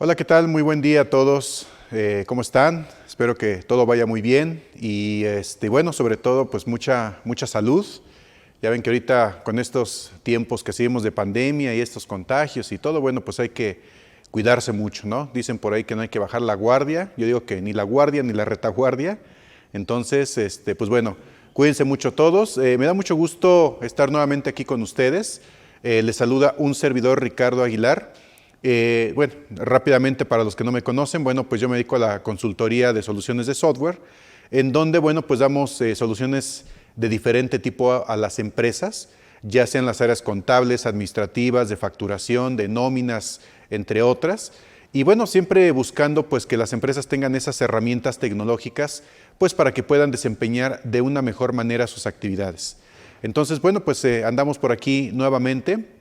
Hola, ¿qué tal? Muy buen día a todos. ¿Cómo están? Espero que todo vaya muy bien y bueno, sobre todo pues mucha salud. Ya ven que ahorita con estos tiempos que seguimos de pandemia y estos contagios y todo, bueno, pues hay que cuidarse mucho, ¿no? Dicen por ahí que no hay que bajar la guardia. Yo digo que ni la guardia ni la retaguardia. Entonces, pues bueno, cuídense mucho todos. Me da mucho gusto estar nuevamente aquí con ustedes. Les saluda un servidor, Ricardo Aguilar. Bueno, rápidamente para los que no me conocen, bueno, pues yo me dedico a la consultoría de soluciones de software, en donde, bueno, pues damos soluciones de diferente tipo a las empresas, ya sean las áreas contables, administrativas, de facturación, de nóminas, entre otras. Y bueno, siempre buscando pues que las empresas tengan esas herramientas tecnológicas, pues para que puedan desempeñar de una mejor manera sus actividades. Entonces, bueno, pues andamos por aquí nuevamente.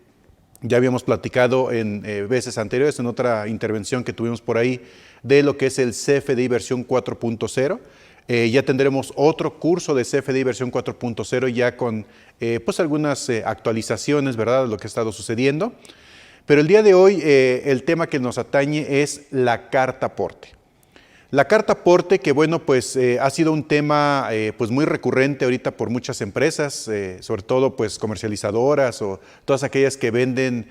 Ya habíamos platicado en veces anteriores, en otra intervención que tuvimos por ahí, de lo que es el CFDI versión 4.0. Ya tendremos otro curso de CFDI versión 4.0 ya con pues algunas actualizaciones, ¿verdad?, de lo que ha estado sucediendo. Pero el día de hoy el tema que nos atañe es la carta aporte. La carta aporte, que bueno, pues ha sido un tema pues muy recurrente ahorita por muchas empresas, sobre todo pues comercializadoras o todas aquellas que venden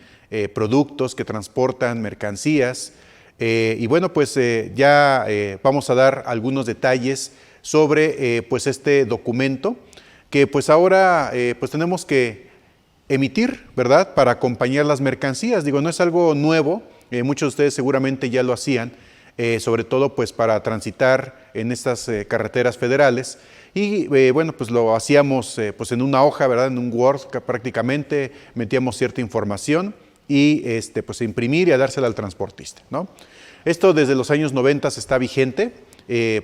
productos, que transportan mercancías. Y bueno, pues ya vamos a dar algunos detalles sobre pues este documento que pues ahora pues tenemos que emitir, ¿verdad?, para acompañar las mercancías. Digo, no es algo nuevo, muchos de ustedes seguramente ya lo hacían, sobre todo pues para transitar en estas carreteras federales y bueno, pues lo hacíamos pues en una hoja, ¿verdad?, en un Word prácticamente, metíamos cierta información y pues a imprimir y a dársela al transportista, ¿no? Esto desde los años 90 está vigente.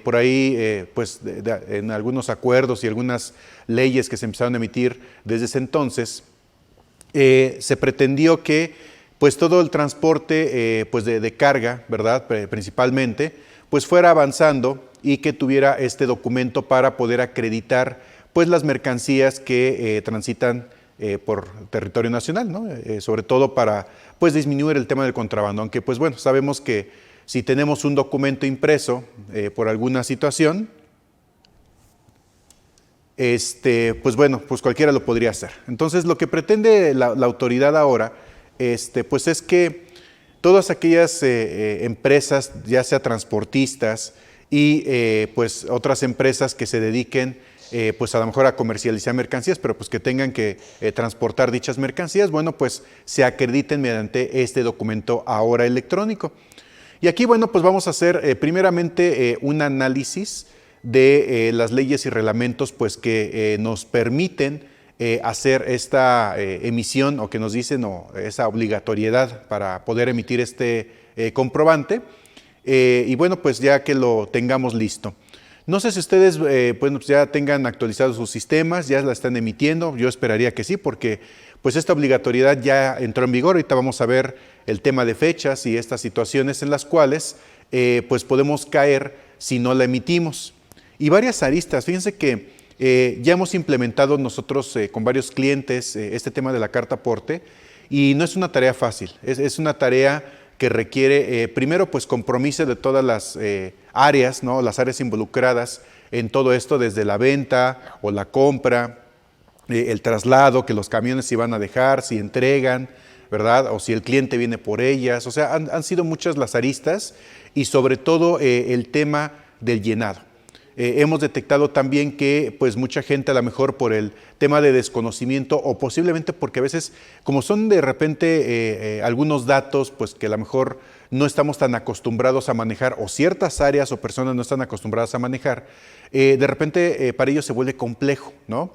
Por ahí, pues en algunos acuerdos y algunas leyes que se empezaron a emitir desde ese entonces, se pretendió que pues todo el transporte pues de carga, ¿verdad?, principalmente, pues fuera avanzando y que tuviera este documento para poder acreditar pues las mercancías que transitan por territorio nacional, ¿no? Sobre todo para pues disminuir el tema del contrabando, aunque pues bueno, sabemos que si tenemos un documento impreso por alguna situación, pues bueno, pues cualquiera lo podría hacer. Entonces lo que pretende la autoridad ahora, pues es que todas aquellas empresas, ya sea transportistas y pues otras empresas que se dediquen pues a lo mejor a comercializar mercancías, pero pues que tengan que transportar dichas mercancías, bueno, pues se acrediten mediante este documento ahora electrónico. Y aquí, bueno, pues vamos a hacer primeramente un análisis de las leyes y reglamentos pues que nos permiten hacer esta emisión o que nos dicen esa obligatoriedad para poder emitir este comprobante y bueno, pues ya que lo tengamos listo. No sé si ustedes bueno, pues ya tengan actualizados sus sistemas, ya la están emitiendo, yo esperaría que sí, porque pues esta obligatoriedad ya entró en vigor. Ahorita vamos a ver el tema de fechas y estas situaciones en las cuales pues podemos caer si no la emitimos. Y varias aristas, fíjense que ya hemos implementado nosotros con varios clientes este tema de la carta aporte y no es una tarea fácil, es una tarea que requiere primero pues compromiso de todas las áreas, ¿no?, las áreas involucradas en todo esto, desde la venta o la compra, el traslado, que los camiones se van a dejar, si entregan, ¿verdad?, o si el cliente viene por ellas. O sea, han sido muchas las aristas y sobre todo el tema del llenado. Hemos detectado también que pues mucha gente a lo mejor por el tema de desconocimiento o posiblemente porque a veces como son de repente algunos datos pues que a lo mejor no estamos tan acostumbrados a manejar o ciertas áreas o personas no están acostumbradas a manejar, de repente para ellos se vuelve complejo, ¿no?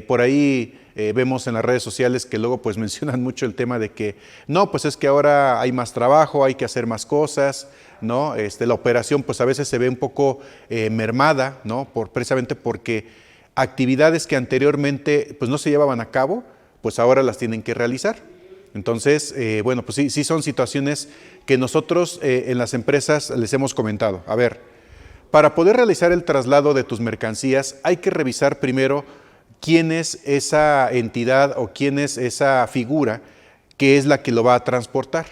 Por ahí vemos en las redes sociales que luego pues mencionan mucho el tema de que no, pues es que ahora hay más trabajo, hay que hacer más cosas, ¿no? La operación pues a veces se ve un poco mermada, ¿no? Precisamente porque actividades que anteriormente pues no se llevaban a cabo, pues ahora las tienen que realizar. Entonces, bueno, pues sí son situaciones que nosotros en las empresas les hemos comentado. A ver, para poder realizar el traslado de tus mercancías hay que revisar primero quién es esa entidad o quién es esa figura que es la que lo va a transportar.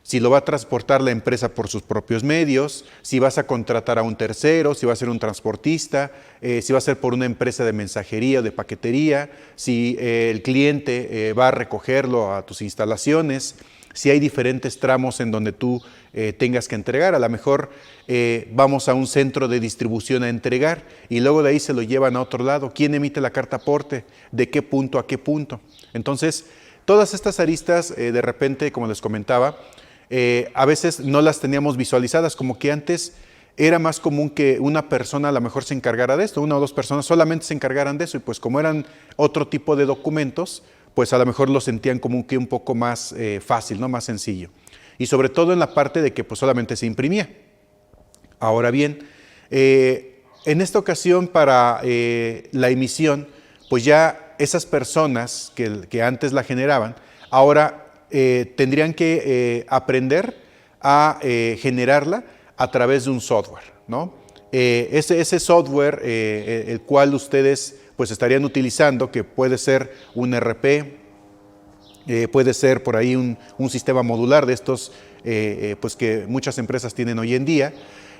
si lo va a transportar la empresa por sus propios medios, si vas a contratar a un tercero, si va a ser un transportista, si va a ser por una empresa de mensajería o de paquetería, si el cliente va a recogerlo a tus instalaciones, si hay diferentes tramos en donde tú tengas que entregar. A lo mejor vamos a un centro de distribución a entregar y luego de ahí se lo llevan a otro lado. ¿Quién emite la carta aporte? ¿De qué punto a qué punto? Entonces, todas estas aristas, de repente, como les comentaba, a veces no las teníamos visualizadas, como que antes era más común que una persona a lo mejor se encargara de esto, una o dos personas solamente se encargaran de eso, y pues como eran otro tipo de documentos, pues a lo mejor lo sentían como que un poco más fácil, ¿no? Más sencillo. Y sobre todo en la parte de que pues solamente se imprimía. Ahora bien, en esta ocasión para la emisión, pues ya esas personas que antes la generaban, ahora tendrían que aprender a generarla a través de un software, ¿no? Ese software, el cual ustedes pues estarían utilizando, que puede ser un ERP, puede ser por ahí un sistema modular de estos pues que muchas empresas tienen hoy en día.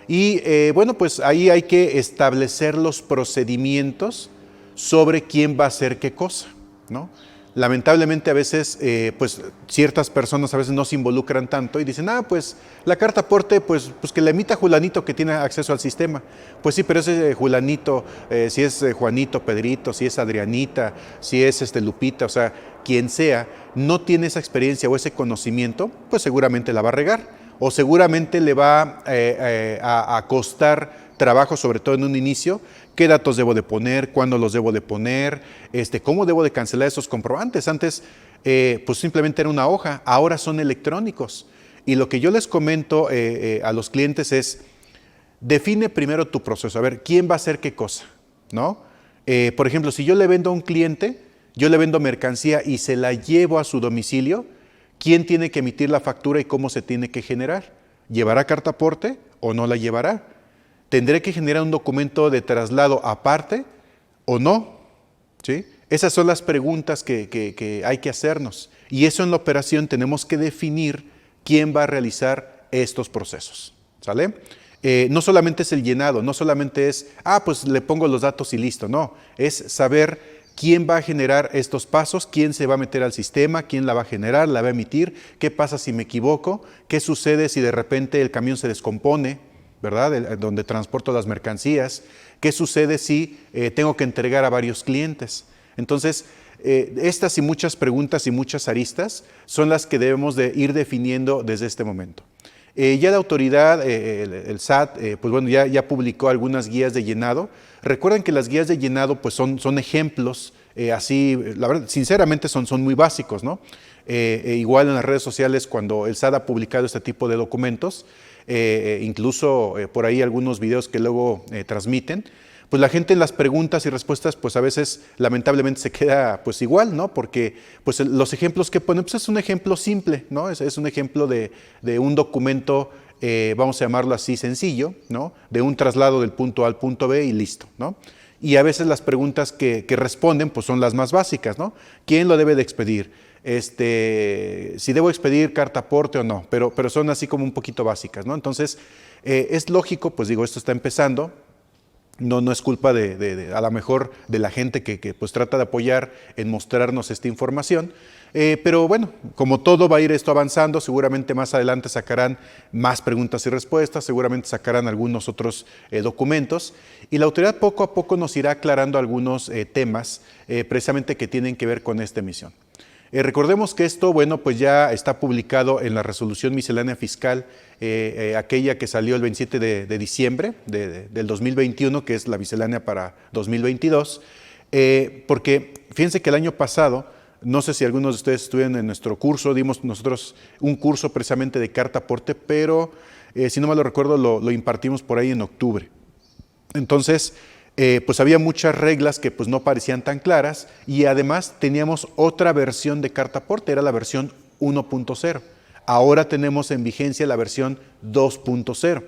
Y bueno, pues ahí hay que establecer los procedimientos sobre quién va a hacer qué cosa, ¿no? Lamentablemente a veces, pues ciertas personas a veces no se involucran tanto y dicen, pues la carta aporte, pues que la emita Julanito que tiene acceso al sistema. Pues sí, pero ese Julanito, si es Juanito, Pedrito, si es Adrianita, si es Lupita, o sea, quien sea, no tiene esa experiencia o ese conocimiento, pues seguramente la va a regar o seguramente le va a costar trabajo, sobre todo en un inicio. ¿Qué datos debo de poner? ¿Cuándo los debo de poner? ¿Cómo debo de cancelar esos comprobantes? Antes, pues simplemente era una hoja, ahora son electrónicos. Y lo que yo les comento a los clientes es, define primero tu proceso. A ver, ¿quién va a hacer qué cosa? ¿No? Por ejemplo, si yo le vendo a un cliente, yo le vendo mercancía y se la llevo a su domicilio, ¿quién tiene que emitir la factura y cómo se tiene que generar? ¿Llevará carta aporte o no la llevará? ¿Tendré que generar un documento de traslado aparte o no? ¿Sí? Esas son las preguntas que hay que hacernos. Y eso en la operación tenemos que definir quién va a realizar estos procesos. ¿Sale? No solamente es el llenado, no solamente es, pues le pongo los datos y listo. No, es saber quién va a generar estos pasos, quién se va a meter al sistema, quién la va a generar, la va a emitir, qué pasa si me equivoco, qué sucede si de repente el camión se descompone, ¿verdad? Donde transporto las mercancías. ¿Qué sucede si tengo que entregar a varios clientes? Entonces, estas y muchas preguntas y muchas aristas son las que debemos de ir definiendo desde este momento. Ya la autoridad, el SAT, pues bueno, ya publicó algunas guías de llenado. Recuerden que las guías de llenado pues son ejemplos, así, la verdad, sinceramente son muy básicos, ¿no? Igual en las redes sociales, cuando el SAT ha publicado este tipo de documentos, incluso por ahí algunos videos que luego transmiten, pues la gente en las preguntas y respuestas pues a veces lamentablemente se queda pues igual, ¿no? Porque pues los ejemplos que ponen pues es un ejemplo simple, ¿no? Es un ejemplo de un documento, vamos a llamarlo así, sencillo, ¿no? De un traslado del punto A al punto B y listo, ¿no? Y a veces las preguntas que responden pues son las más básicas, ¿no? ¿Quién lo debe de expedir? Si debo expedir carta aporte o no, pero son así como un poquito básicas, ¿no? Entonces, es lógico, pues digo, esto está empezando, no es culpa a lo mejor de la gente que pues trata de apoyar en mostrarnos esta información, pero bueno, como todo va a ir esto avanzando, seguramente más adelante sacarán más preguntas y respuestas, seguramente sacarán algunos otros documentos, y la autoridad poco a poco nos irá aclarando algunos temas precisamente que tienen que ver con esta emisión. Recordemos que esto, bueno, pues ya está publicado en la resolución miscelánea fiscal, aquella que salió el 27 de diciembre del 2021, que es la miscelánea para 2022, porque fíjense que el año pasado, no sé si algunos de ustedes estuvieron en nuestro curso, dimos nosotros un curso precisamente de carta aporte, pero si no mal lo recuerdo, lo impartimos por ahí en octubre. Entonces, pues había muchas reglas que pues no parecían tan claras y además teníamos otra versión de carta aporte, era la versión 1.0. Ahora tenemos en vigencia la versión 2.0,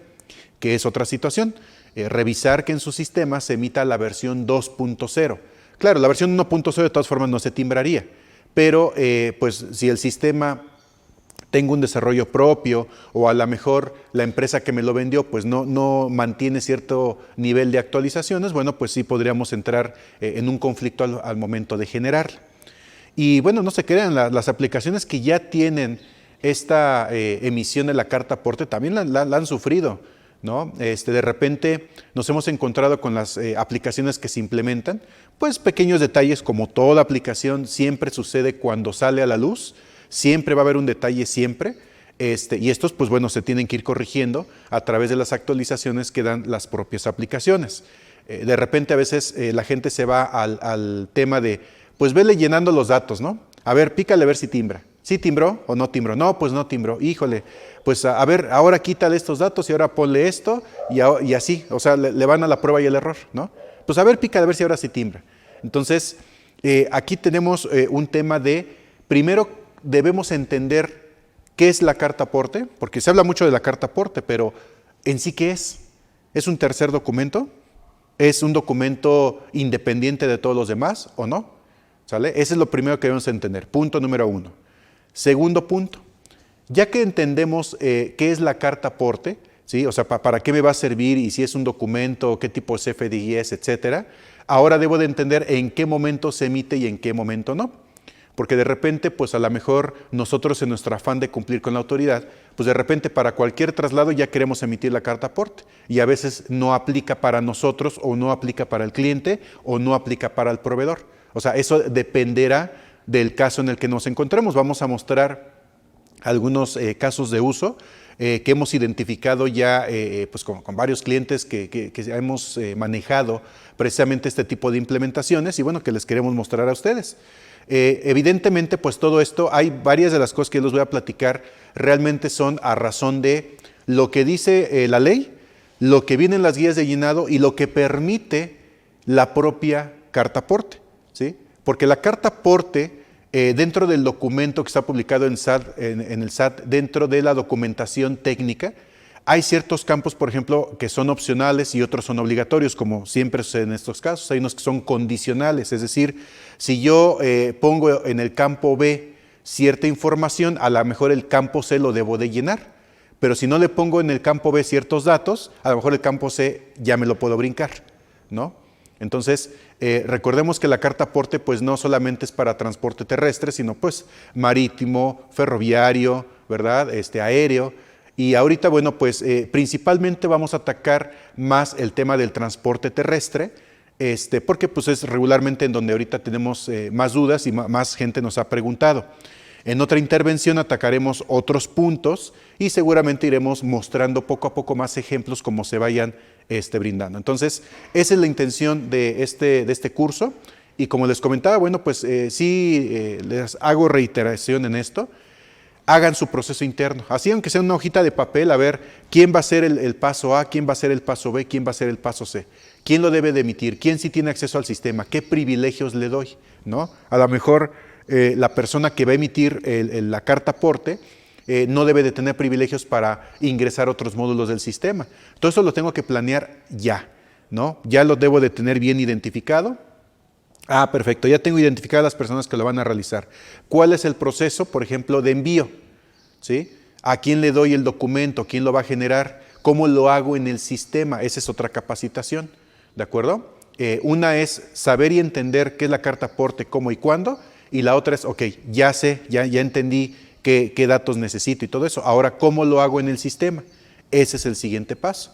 que es otra situación, revisar que en su sistema se emita la versión 2.0. Claro, la versión 1.0 de todas formas no se timbraría, pero pues si el sistema tengo un desarrollo propio o a lo mejor la empresa que me lo vendió pues no mantiene cierto nivel de actualizaciones, bueno, pues sí podríamos entrar en un conflicto al momento de generar. Y bueno, no se crean, las aplicaciones que ya tienen esta emisión de la carta aporte también la han sufrido, ¿no? De repente nos hemos encontrado con las aplicaciones que se implementan, pues pequeños detalles como toda aplicación siempre sucede cuando sale a la luz. Siempre va a haber un detalle, siempre, y estos, pues bueno, se tienen que ir corrigiendo a través de las actualizaciones que dan las propias aplicaciones. De repente a veces la gente se va al tema de, pues vele llenando los datos, ¿no? A ver, pícale a ver si timbra. ¿Sí timbró o no timbró? No, pues no timbró. Híjole, pues a ver, ahora quítale estos datos y ahora ponle esto y así, o sea, le van a la prueba y el error, ¿no? Pues a ver, pícale a ver si ahora sí timbra. Entonces, aquí tenemos un tema de, primero, debemos entender qué es la carta aporte, porque se habla mucho de la carta aporte, pero en sí, ¿qué es? ¿Es un tercer documento? ¿Es un documento independiente de todos los demás o no? ¿Sale? Ese es lo primero que debemos entender, punto número 1. Segundo punto, ya que entendemos qué es la carta aporte, ¿sí? O sea, para qué me va a servir y si es un documento, qué tipo es CFDI es, etcétera, ahora debo de entender en qué momento se emite y en qué momento no. Porque de repente, pues a lo mejor nosotros en nuestro afán de cumplir con la autoridad, pues de repente para cualquier traslado ya queremos emitir la carta aporte y a veces no aplica para nosotros o no aplica para el cliente o no aplica para el proveedor. O sea, eso dependerá del caso en el que nos encontremos. Vamos a mostrar algunos casos de uso que hemos identificado ya pues con varios clientes que hemos manejado precisamente este tipo de implementaciones y bueno, que les queremos mostrar a ustedes. Evidentemente, pues todo esto, hay varias de las cosas que les voy a platicar, realmente son a razón de lo que dice la ley, lo que viene en las guías de llenado y lo que permite la propia carta aporte, ¿sí? Porque la carta aporte, dentro del documento que está publicado en el SAT, dentro de la documentación técnica, hay ciertos campos, por ejemplo, que son opcionales y otros son obligatorios, como siempre sucede en estos casos. Hay unos que son condicionales, es decir, si yo pongo en el campo B cierta información, a lo mejor el campo C lo debo de llenar, pero si no le pongo en el campo B ciertos datos, a lo mejor el campo C ya me lo puedo brincar, ¿no? Entonces, recordemos que la carta aporte pues no solamente es para transporte terrestre, sino pues marítimo, ferroviario, ¿verdad? Aéreo. Y ahorita, bueno, pues principalmente vamos a atacar más el tema del transporte terrestre, porque pues es regularmente en donde ahorita tenemos más dudas y más gente nos ha preguntado. En otra intervención atacaremos otros puntos y seguramente iremos mostrando poco a poco más ejemplos como se vayan brindando. Entonces, esa es la intención de este curso y como les comentaba, bueno, pues sí les hago reiteración en esto. Hagan su proceso interno, así aunque sea una hojita de papel, a ver quién va a ser el paso A, quién va a ser el paso B, quién va a ser el paso C, quién lo debe de emitir, quién sí tiene acceso al sistema, qué privilegios le doy, ¿no? A lo mejor la persona que va a emitir la carta aporte no debe de tener privilegios para ingresar a otros módulos del sistema. Todo eso lo tengo que planear ya, ¿no? Ya lo debo de tener bien identificado. Ah, perfecto, ya tengo identificadas las personas que lo van a realizar. ¿Cuál es el proceso, por ejemplo, de envío? ¿Sí? ¿A quién le doy el documento? ¿Quién lo va a generar? ¿Cómo lo hago en el sistema? Esa es otra capacitación, ¿de acuerdo? Una es saber y entender qué es la carta aporte, cómo y cuándo, y la otra es, ok, ya sé, ya entendí qué datos necesito y todo eso. Ahora, ¿cómo lo hago en el sistema? Ese es el siguiente paso.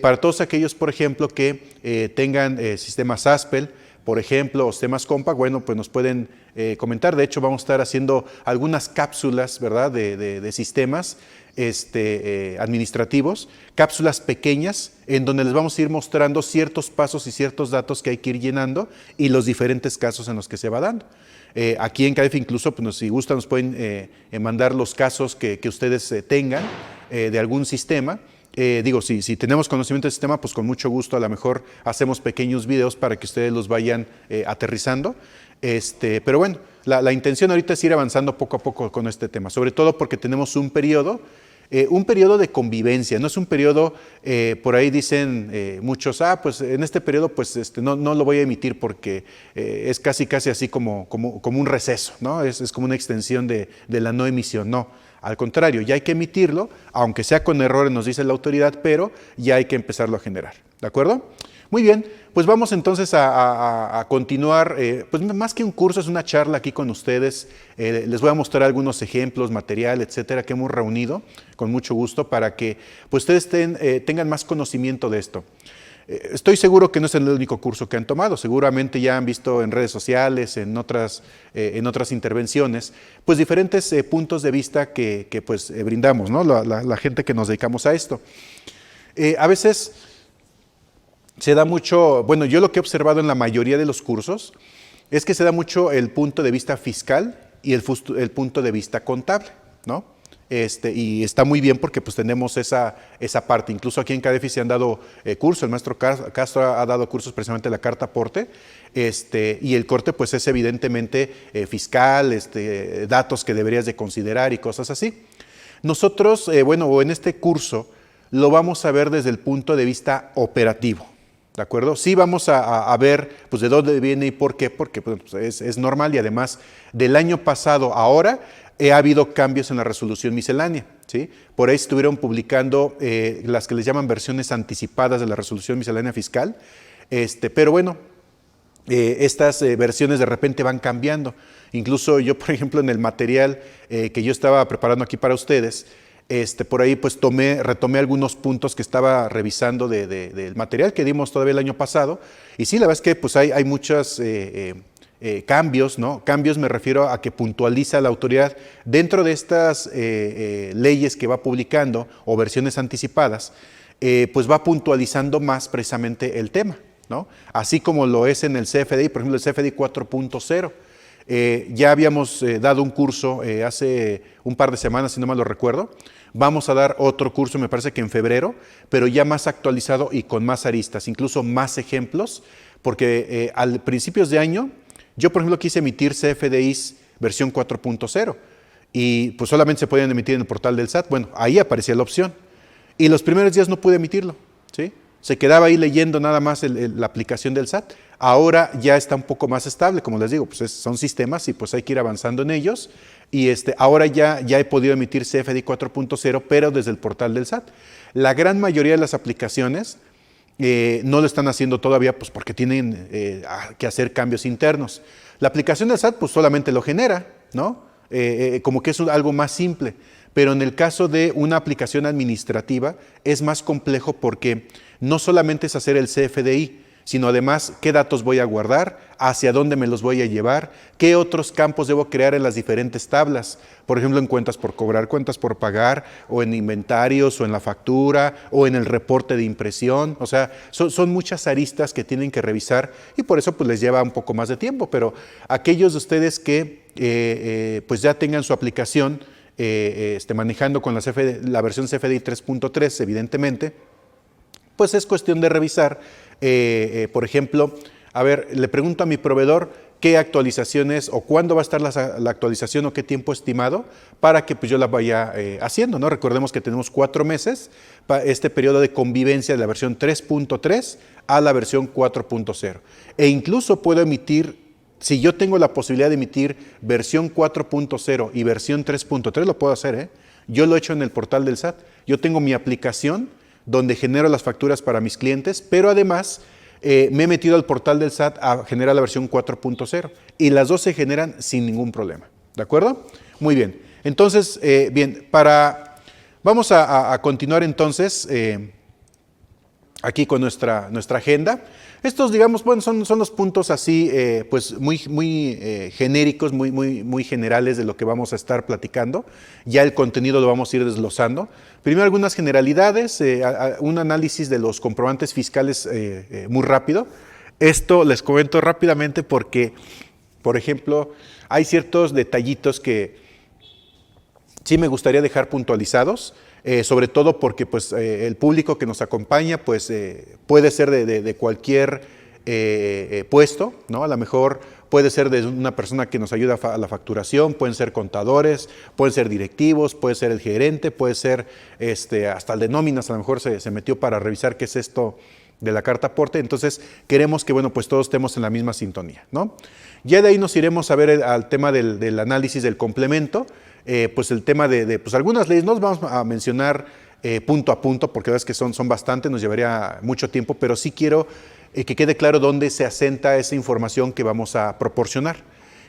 Para todos aquellos, por ejemplo, que tengan sistemas ASPEL, por ejemplo, o sistemas Compact, bueno, pues nos pueden comentar. De hecho, vamos a estar haciendo algunas cápsulas, ¿verdad?, de sistemas administrativos, cápsulas pequeñas, en donde les vamos a ir mostrando ciertos pasos y ciertos datos que hay que ir llenando y los diferentes casos en los que se va dando. Aquí en CADEF incluso, pues, si gustan, nos pueden mandar los casos que ustedes tengan de algún sistema. Si tenemos conocimiento del sistema, pues con mucho gusto a lo mejor hacemos pequeños videos para que ustedes los vayan aterrizando. Pero bueno, la intención ahorita es ir avanzando poco a poco con este tema, sobre todo porque tenemos un periodo de convivencia, no es un periodo, por ahí dicen muchos, pues en este periodo pues no lo voy a emitir porque es casi así como un receso, ¿no? Es como una extensión de la no emisión, no. Al contrario, ya hay que emitirlo, aunque sea con errores, nos dice la autoridad, pero ya hay que empezarlo a generar. ¿De acuerdo? Muy bien, pues vamos entonces a continuar, pues más que un curso, es una charla aquí con ustedes. Les voy a mostrar algunos ejemplos, material, etcétera, que hemos reunido con mucho gusto para que pues, ustedes tengan más conocimiento de esto. Estoy seguro que no es el único curso que han tomado, seguramente ya han visto en redes sociales, en otras intervenciones, pues diferentes puntos de vista que pues, brindamos, ¿no? La gente que nos dedicamos a esto. A veces se da mucho, bueno, yo lo que he observado en la mayoría de los cursos es que se da mucho el punto de vista fiscal y el punto de vista contable, ¿no? Y está muy bien porque pues tenemos esa parte. Incluso aquí en CADEFI se han dado cursos, el maestro Castro ha dado cursos precisamente de la carta aporte, y el corte pues es evidentemente fiscal, datos que deberías de considerar y cosas así. Nosotros, bueno, en este curso lo vamos a ver desde el punto de vista operativo. ¿De acuerdo? Sí vamos a ver pues, de dónde viene y por qué, porque pues, es normal y además del año pasado a ahora ha habido cambios en la resolución miscelánea. ¿Sí? Por ahí estuvieron publicando las que les llaman versiones anticipadas de la resolución miscelánea fiscal, pero bueno, estas versiones de repente van cambiando. Incluso yo, por ejemplo, en el material que yo estaba preparando aquí para ustedes, por ahí pues retomé algunos puntos que estaba revisando del material que dimos todavía el año pasado, y sí, la verdad es que pues hay muchos cambios, ¿no? Cambios me refiero a que puntualiza la autoridad dentro de estas leyes que va publicando o versiones anticipadas, pues va puntualizando más precisamente el tema, ¿no? Así como lo es en el CFDI, por ejemplo el CFDI 4.0. Ya habíamos dado un curso hace un par de semanas, si no mal lo recuerdo. Vamos a dar otro curso, me parece que en febrero, pero ya más actualizado y con más aristas, incluso más ejemplos, porque al principios de año, yo por ejemplo quise emitir CFDIs versión 4.0 y pues solamente se podían emitir en el portal del SAT. Bueno, ahí aparecía la opción y los primeros días no pude emitirlo, ¿sí? Se quedaba ahí leyendo nada más la aplicación del SAT. Ahora ya está un poco más estable, como les digo, pues son sistemas y pues hay que ir avanzando en ellos. Y ahora ya he podido emitir CFDI 4.0, pero desde el portal del SAT. La gran mayoría de las aplicaciones no lo están haciendo todavía pues porque tienen que hacer cambios internos. La aplicación del SAT pues solamente lo genera, ¿no? Como que es algo más simple. Pero en el caso de una aplicación administrativa es más complejo porque no solamente es hacer el CFDI, sino además qué datos voy a guardar, hacia dónde me los voy a llevar, qué otros campos debo crear en las diferentes tablas, por ejemplo en cuentas por cobrar, cuentas por pagar, o en inventarios, o en la factura, o en el reporte de impresión. O sea, son muchas aristas que tienen que revisar y por eso pues les lleva un poco más de tiempo, pero aquellos de ustedes que pues ya tengan su aplicación manejando con la versión CFDI 3.3, evidentemente, pues es cuestión de revisar, por ejemplo, a ver, le pregunto a mi proveedor qué actualizaciones o cuándo va a estar la actualización o qué tiempo estimado para que pues, yo la vaya haciendo, ¿no? Recordemos que tenemos 4 meses para este periodo de convivencia de la versión 3.3 a la versión 4.0. E incluso puedo emitir, si yo tengo la posibilidad de emitir versión 4.0 y versión 3.3, lo puedo hacer, ¿eh? Yo lo he hecho en el portal del SAT. Yo tengo mi aplicación donde genero las facturas para mis clientes, pero además me he metido al portal del SAT a generar la versión 4.0 y las dos se generan sin ningún problema. ¿De acuerdo? Muy bien. Entonces, bien, vamos a continuar entonces aquí con nuestra agenda. Estos, digamos, bueno, son los puntos así, pues muy genéricos, muy generales de lo que vamos a estar platicando. Ya el contenido lo vamos a ir desglosando. Primero algunas generalidades, un análisis de los comprobantes fiscales muy rápido. Esto les comento rápidamente porque, por ejemplo, hay ciertos detallitos que sí me gustaría dejar puntualizados. Sobre todo porque pues, el público que nos acompaña pues, puede ser de cualquier puesto, ¿no? A lo mejor puede ser de una persona que nos ayuda a la facturación, pueden ser contadores, pueden ser directivos, puede ser el gerente, puede ser hasta el de nóminas, a lo mejor se metió para revisar qué es esto de la carta aporte. Entonces queremos que bueno, pues todos estemos en la misma sintonía, ¿no? Ya de ahí nos iremos a ver al tema del análisis del complemento. pues el tema de pues algunas leyes. No vamos a mencionar punto a punto, porque la verdad es que son bastantes, nos llevaría mucho tiempo, pero sí quiero que quede claro dónde se asenta esa información que vamos a proporcionar.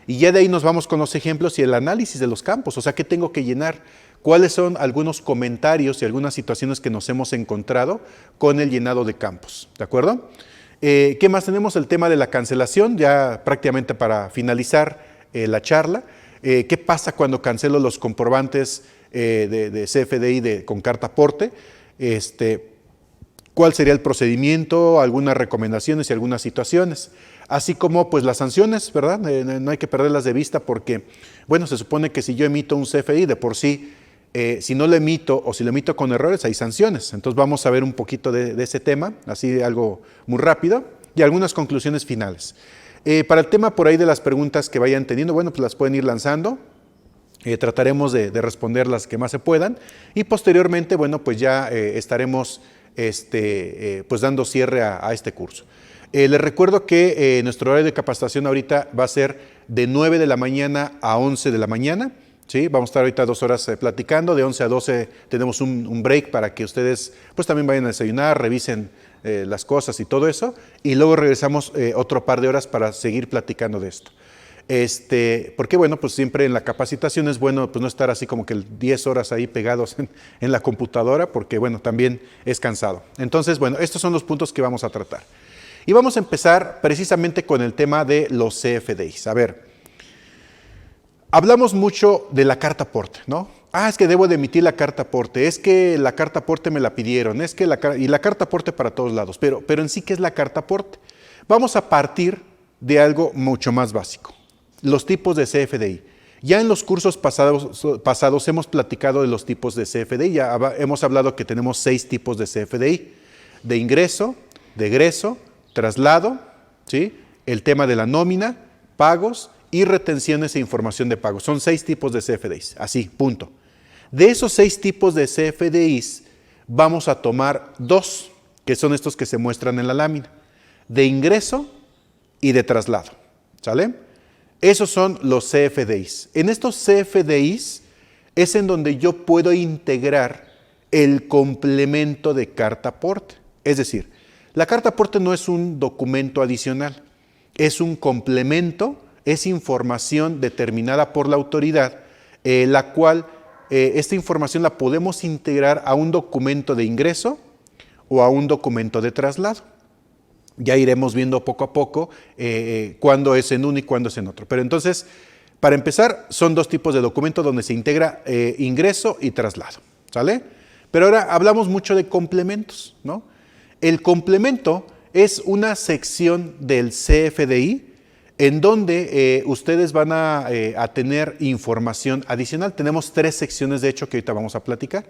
Y ya de ahí nos vamos con los ejemplos y el análisis de los campos, o sea, ¿qué tengo que llenar? ¿Cuáles son algunos comentarios y algunas situaciones que nos hemos encontrado con el llenado de campos? ¿De acuerdo? ¿Qué más tenemos? El tema de la cancelación, ya prácticamente para finalizar la charla. ¿Qué pasa cuando cancelo los comprobantes de CFDI con carta aporte? ¿Cuál sería el procedimiento? Algunas recomendaciones y algunas situaciones. Así como pues las sanciones, ¿verdad? No hay que perderlas de vista porque, bueno, se supone que si yo emito un CFDI de por sí, si no lo emito o si lo emito con errores, hay sanciones. Entonces vamos a ver un poquito de ese tema, así algo muy rápido, y algunas conclusiones finales. Para el tema por ahí de las preguntas que vayan teniendo, bueno, pues las pueden ir lanzando. Trataremos de responder las que más se puedan y posteriormente, bueno, pues ya estaremos pues dando cierre a este curso. Les recuerdo que nuestro horario de capacitación ahorita va a ser de 9 de la mañana a 11 de la mañana. ¿Sí? Vamos a estar ahorita 2 horas platicando, de 11 a 12 tenemos un break para que ustedes pues también vayan a desayunar, revisen las cosas y todo eso, y luego regresamos otro par de horas para seguir platicando de esto. Porque bueno, pues siempre en la capacitación es bueno pues no estar así como que 10 horas ahí pegados en la computadora, porque bueno, también es cansado. Entonces, bueno, estos son los puntos que vamos a tratar. Y vamos a empezar precisamente con el tema de los CFDIs. A ver, hablamos mucho de la carta aporte, ¿no? Es que debo de emitir la carta aporte, es que la carta aporte me la pidieron, es que y la carta aporte para todos lados, pero en sí, ¿qué es la carta aporte? Vamos a partir de algo mucho más básico, los tipos de CFDI. Ya en los cursos pasados hemos platicado de los tipos de CFDI, ya hemos hablado que tenemos 6 tipos de CFDI, de ingreso, de egreso, traslado, ¿sí? El tema de la nómina, pagos y retenciones e información de pagos. Son 6 tipos de CFDIs, así, punto. De esos 6 tipos de CFDIs, vamos a tomar 2, que son estos que se muestran en la lámina, de ingreso y de traslado, ¿sale? Esos son los CFDIs. En estos CFDIs es en donde yo puedo integrar el complemento de carta aporte. Es decir, la carta aporte no es un documento adicional, es un complemento, es información determinada por la autoridad, la cual esta información la podemos integrar a un documento de ingreso o a un documento de traslado. Ya iremos viendo poco a poco cuándo es en uno y cuándo es en otro. Pero entonces, para empezar, son 2 tipos de documento donde se integra ingreso y traslado, ¿sale? Pero ahora hablamos mucho de complementos, ¿no? El complemento es una sección del CFDI en donde ustedes van a tener información adicional. Tenemos 3 secciones, de hecho, que ahorita vamos a platicar.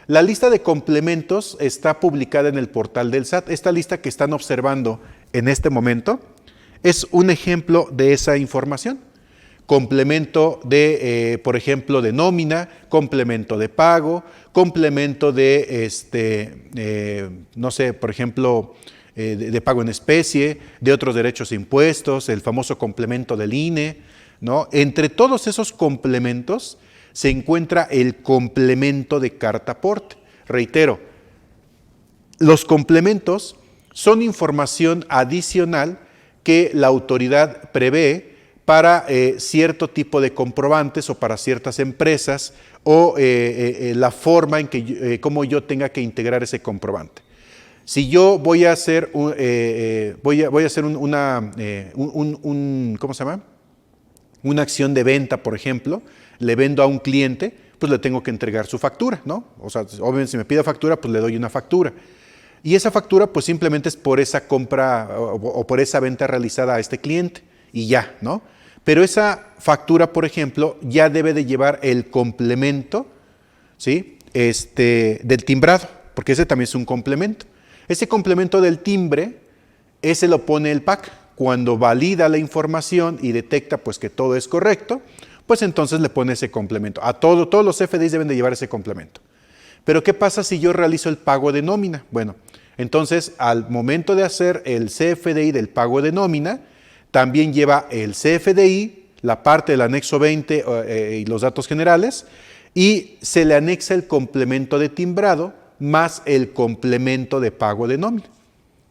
La lista de complementos está publicada en el portal del SAT. Esta lista que están observando en este momento es un ejemplo de esa información. Complemento de, por ejemplo, de nómina, complemento de pago, complemento de, no sé, por ejemplo, de pago en especie, de otros derechos e impuestos, el famoso complemento del INE, ¿no? Entre todos esos complementos se encuentra el complemento de carta aporte. Reitero, los complementos son información adicional que la autoridad prevé para cierto tipo de comprobantes o para ciertas empresas o la forma en que cómo yo tenga que integrar ese comprobante. Si yo voy a hacer ¿cómo se llama? Una acción de venta, por ejemplo, le vendo a un cliente, pues le tengo que entregar su factura, ¿no? O sea, obviamente si me pide factura, pues le doy una factura. Y esa factura, pues simplemente es por esa compra o por esa venta realizada a este cliente y ya, ¿no? Pero esa factura, por ejemplo, ya debe de llevar el complemento, ¿sí? Del timbrado, porque ese también es un complemento. Ese complemento del timbre, ese lo pone el PAC. Cuando valida la información y detecta pues que todo es correcto, pues entonces le pone ese complemento. Todos los CFDIs deben de llevar ese complemento. Pero ¿qué pasa si yo realizo el pago de nómina? Bueno, entonces al momento de hacer el CFDI del pago de nómina, también lleva el CFDI la parte del anexo 20 y los datos generales, y se le anexa el complemento de timbrado más el complemento de pago de nómina.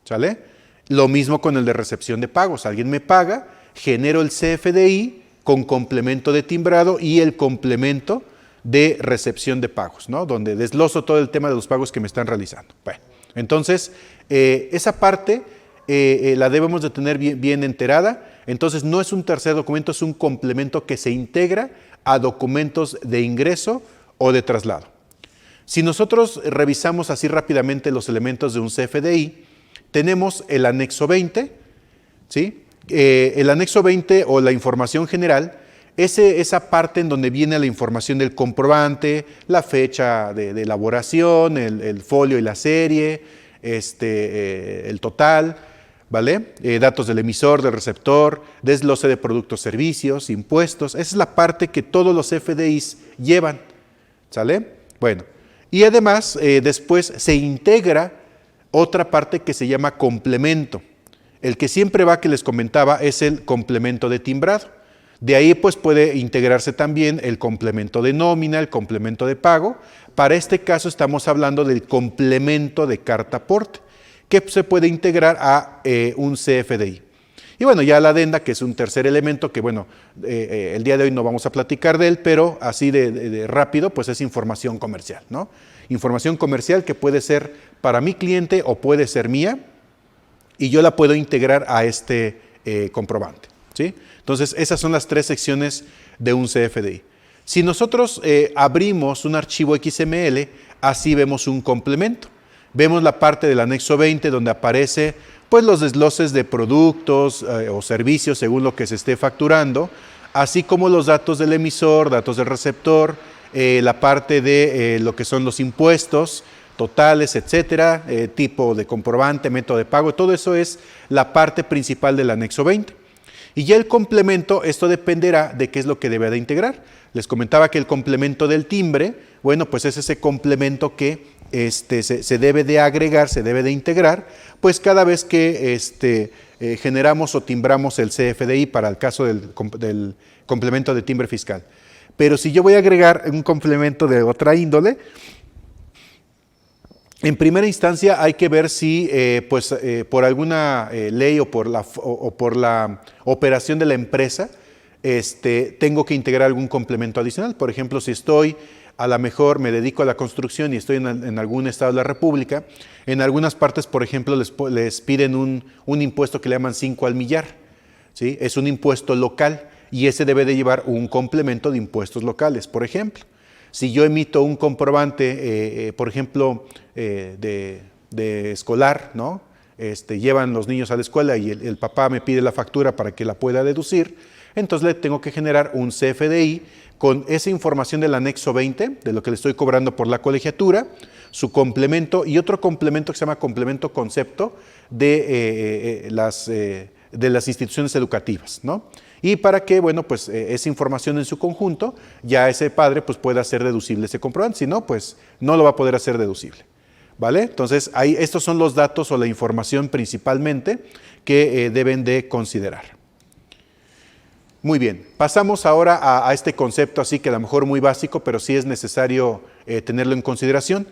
¿Sale? Lo mismo con el de recepción de pagos. Alguien me paga, genero el CFDI con complemento de timbrado y el complemento de recepción de pagos, ¿no? Donde desgloso todo el tema de los pagos que me están realizando. Bueno, entonces, esa parte la debemos de tener bien enterada. Entonces, no es un tercer documento, es un complemento que se integra a documentos de ingreso o de traslado. Si nosotros revisamos así rápidamente los elementos de un CFDI, tenemos el anexo 20, ¿sí? El anexo 20 o la información general, esa parte en donde viene la información del comprobante, la fecha de elaboración, el folio y la serie, el total, ¿vale? Datos del emisor, del receptor, desglose de productos, servicios, impuestos. Esa es la parte que todos los CFDIs llevan, ¿sale? Bueno, y además después se integra otra parte que se llama complemento. El que siempre va, que les comentaba, es el complemento de timbrado. De ahí pues puede integrarse también el complemento de nómina, el complemento de pago. Para este caso estamos hablando del complemento de carta aporte, que se puede integrar a un CFDI. Y bueno, ya la adenda, que es un tercer elemento que bueno, el día de hoy no vamos a platicar de él, pero así de rápido, pues es información comercial, ¿no? Información comercial que puede ser para mi cliente o puede ser mía, y yo la puedo integrar a este comprobante, ¿sí? Entonces, esas son las tres secciones de un CFDI. Si nosotros abrimos un archivo XML, así vemos un complemento. Vemos la parte del anexo 20 donde aparece pues, los desgloses de productos o servicios según lo que se esté facturando, así como los datos del emisor, datos del receptor, la parte de lo que son los impuestos totales, etcétera, tipo de comprobante, método de pago, todo eso es la parte principal del anexo 20. Y ya el complemento, esto dependerá de qué es lo que debe de integrar. Les comentaba que el complemento del timbre, bueno, pues es ese complemento que se debe de agregar, se debe de integrar, pues cada vez que generamos o timbramos el CFDI para el caso del complemento de timbre fiscal. Pero si yo voy a agregar un complemento de otra índole, en primera instancia hay que ver si por alguna ley o por la operación de la empresa tengo que integrar algún complemento adicional. Por ejemplo, si a lo mejor me dedico a la construcción y estoy en algún estado de la República, en algunas partes, por ejemplo, les piden un impuesto que le llaman 5 al millar, ¿sí? Es un impuesto local y ese debe de llevar un complemento de impuestos locales, por ejemplo. Si yo emito un comprobante, por ejemplo, de escolar, ¿no? Llevan los niños a la escuela y el papá me pide la factura para que la pueda deducir, entonces le tengo que generar un CFDI con esa información del anexo 20, de lo que le estoy cobrando por la colegiatura, su complemento y otro complemento que se llama complemento concepto de las instituciones educativas, ¿no? Y para que, bueno, pues esa información en su conjunto, ya ese padre pues pueda hacer deducible ese comprobante, si no, pues no lo va a poder hacer deducible, ¿vale? Entonces, estos son los datos o la información principalmente que deben de considerar. Muy bien, pasamos ahora a este concepto así que a lo mejor muy básico, pero sí es necesario tenerlo en consideración.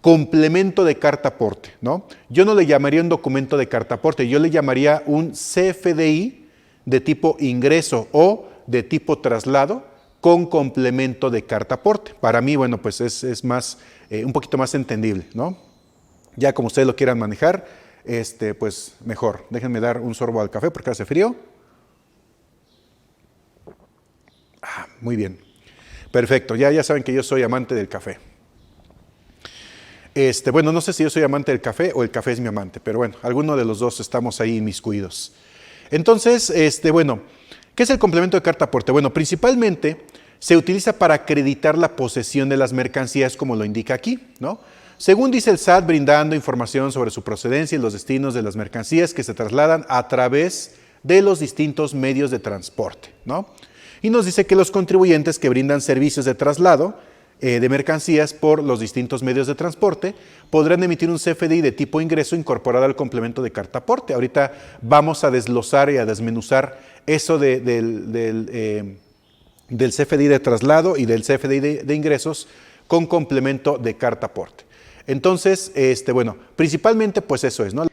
Complemento de carta aporte, ¿no? Yo no le llamaría un documento de carta aporte, yo le llamaría un CFDI de tipo ingreso o de tipo traslado con complemento de carta aporte. Para mí, bueno, pues es más, un poquito más entendible, ¿no? Ya como ustedes lo quieran manejar, pues mejor. Déjenme dar un sorbo al café porque hace frío. Muy bien. Perfecto, ya saben que yo soy amante del café. Bueno, no sé si yo soy amante del café o el café es mi amante, pero bueno, alguno de los dos estamos ahí inmiscuidos. Entonces, bueno, ¿qué es el complemento de carta aporte? Bueno, principalmente se utiliza para acreditar la posesión de las mercancías, como lo indica aquí, ¿no? Según dice el SAT, brindando información sobre su procedencia y los destinos de las mercancías que se trasladan a través de los distintos medios de transporte, ¿no? Y nos dice que los contribuyentes que brindan servicios de traslado de mercancías por los distintos medios de transporte, podrán emitir un CFDI de tipo ingreso incorporado al complemento de carta aporte. Ahorita vamos a desglosar y a desmenuzar eso del CFDI de traslado y del CFDI de ingresos con complemento de carta aporte. Entonces, bueno, principalmente pues eso es, ¿no?